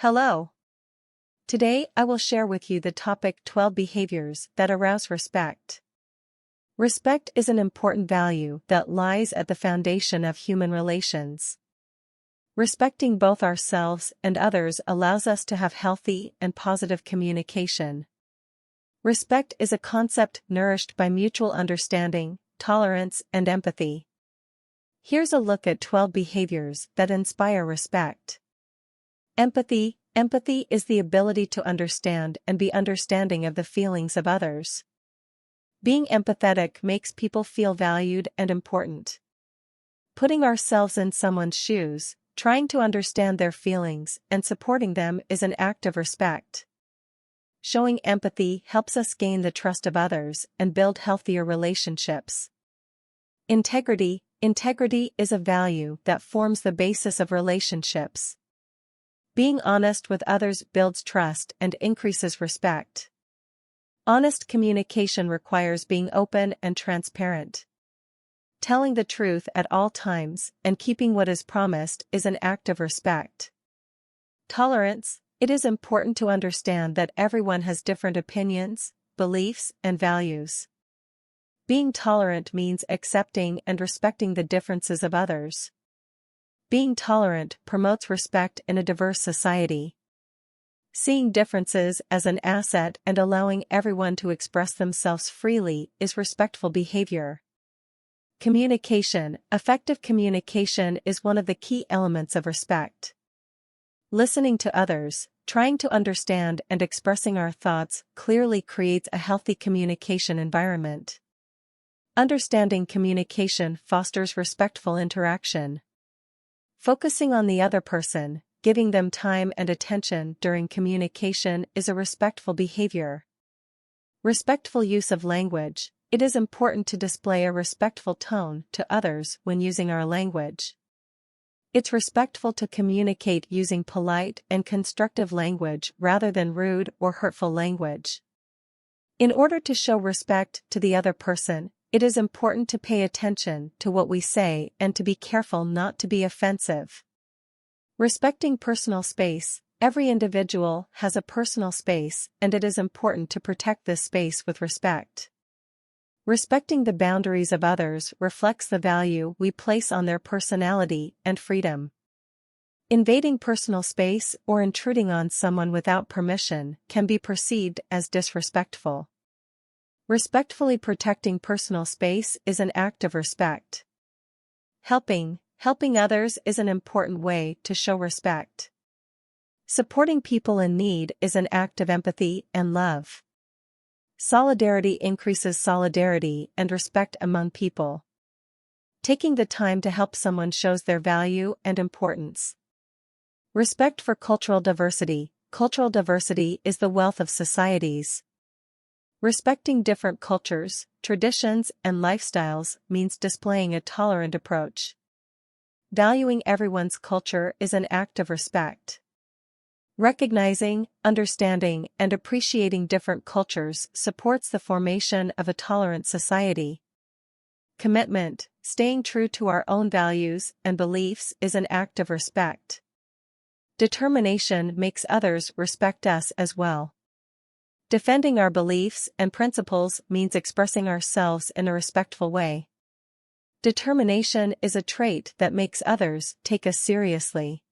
Hello. Today I will share with you the topic 12 behaviors that arouse respect. Respect is an important value that lies at the foundation of human relations. Respecting both ourselves and others allows us to have healthy and positive communication. Respect is a concept nourished by mutual understanding, tolerance, and empathy. Here's a look at 12 behaviors that inspire respect. Empathy. Empathy is the ability to understand and be understanding of the feelings of others. Being empathetic makes people feel valued and important. Putting ourselves in someone's shoes, trying to understand their feelings and supporting them is an act of respect. Showing empathy helps us gain the trust of others and build healthier relationships. Integrity. Integrity is a value that forms the basis of relationships. Being honest with others builds trust and increases respect. Honest communication requires being open and transparent. Telling the truth at all times and keeping what is promised is an act of respect. Tolerance. It is important to understand that everyone has different opinions, beliefs, and values. Being tolerant means accepting and respecting the differences of others. Being tolerant promotes respect in a diverse society. Seeing differences as an asset and allowing everyone to express themselves freely is respectful behavior. Communication. Effective communication is one of the key elements of respect. Listening to others, trying to understand and expressing our thoughts clearly creates a healthy communication environment. Understanding communication fosters respectful interaction. Focusing on the other person, giving them time and attention during communication is a respectful behavior. Respectful use of language. It is important to display a respectful tone to others when using our language. It's respectful to communicate using polite and constructive language rather than rude or hurtful language. In order to show respect to the other person, it is important to pay attention to what we say and to be careful not to be offensive. Respecting personal space. Every individual has a personal space, and it is important to protect this space with respect. Respecting the boundaries of others reflects the value we place on their personality and freedom. Invading personal space or intruding on someone without permission can be perceived as disrespectful. Respectfully protecting personal space is an act of respect. Helping others is an important way to show respect. Supporting people in need is an act of empathy and love. Solidarity increases solidarity and respect among people. Taking the time to help someone shows their value and importance. Respect for cultural diversity. Cultural diversity is the wealth of societies. Respecting different cultures, traditions, and lifestyles means displaying a tolerant approach. Valuing everyone's culture is an act of respect. Recognizing, understanding, and appreciating different cultures supports the formation of a tolerant society. Commitment. Staying true to our own values and beliefs is an act of respect. Determination makes others respect us as well. Defending our beliefs and principles means expressing ourselves in a respectful way. Determination is a trait that makes others take us seriously.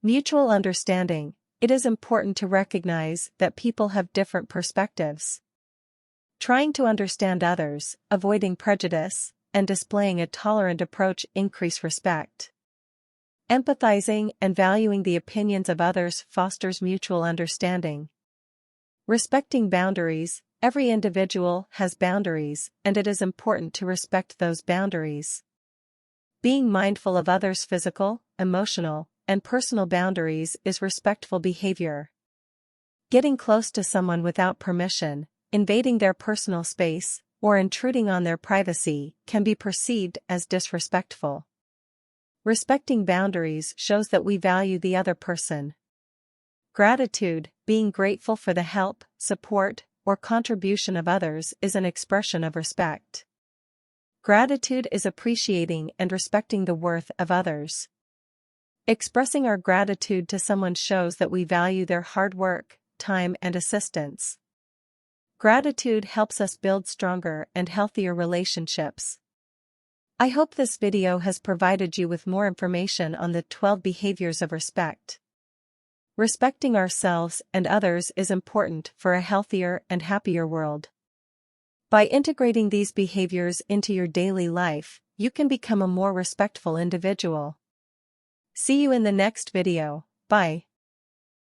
Mutual understanding. It is important to recognize that people have different perspectives. Trying to understand others, avoiding prejudice, and displaying a tolerant approach increase respect. Empathizing and valuing the opinions of others fosters mutual understanding. Respecting boundaries. Every individual has boundaries, and it is important to respect those boundaries. Being mindful of others' physical, emotional, and personal boundaries is respectful behavior. Getting close to someone without permission, invading their personal space, or intruding on their privacy can be perceived as disrespectful. Respecting boundaries shows that we value the other person. Gratitude. Being grateful for the help, support, or contribution of others is an expression of respect. Gratitude is appreciating and respecting the worth of others. Expressing our gratitude to someone shows that we value their hard work, time, and assistance. Gratitude helps us build stronger and healthier relationships. I hope this video has provided you with more information on the 12 behaviors of respect. Respecting ourselves and others is important for a healthier and happier world. By integrating these behaviors into your daily life, you can become a more respectful individual. See you in the next video. Bye.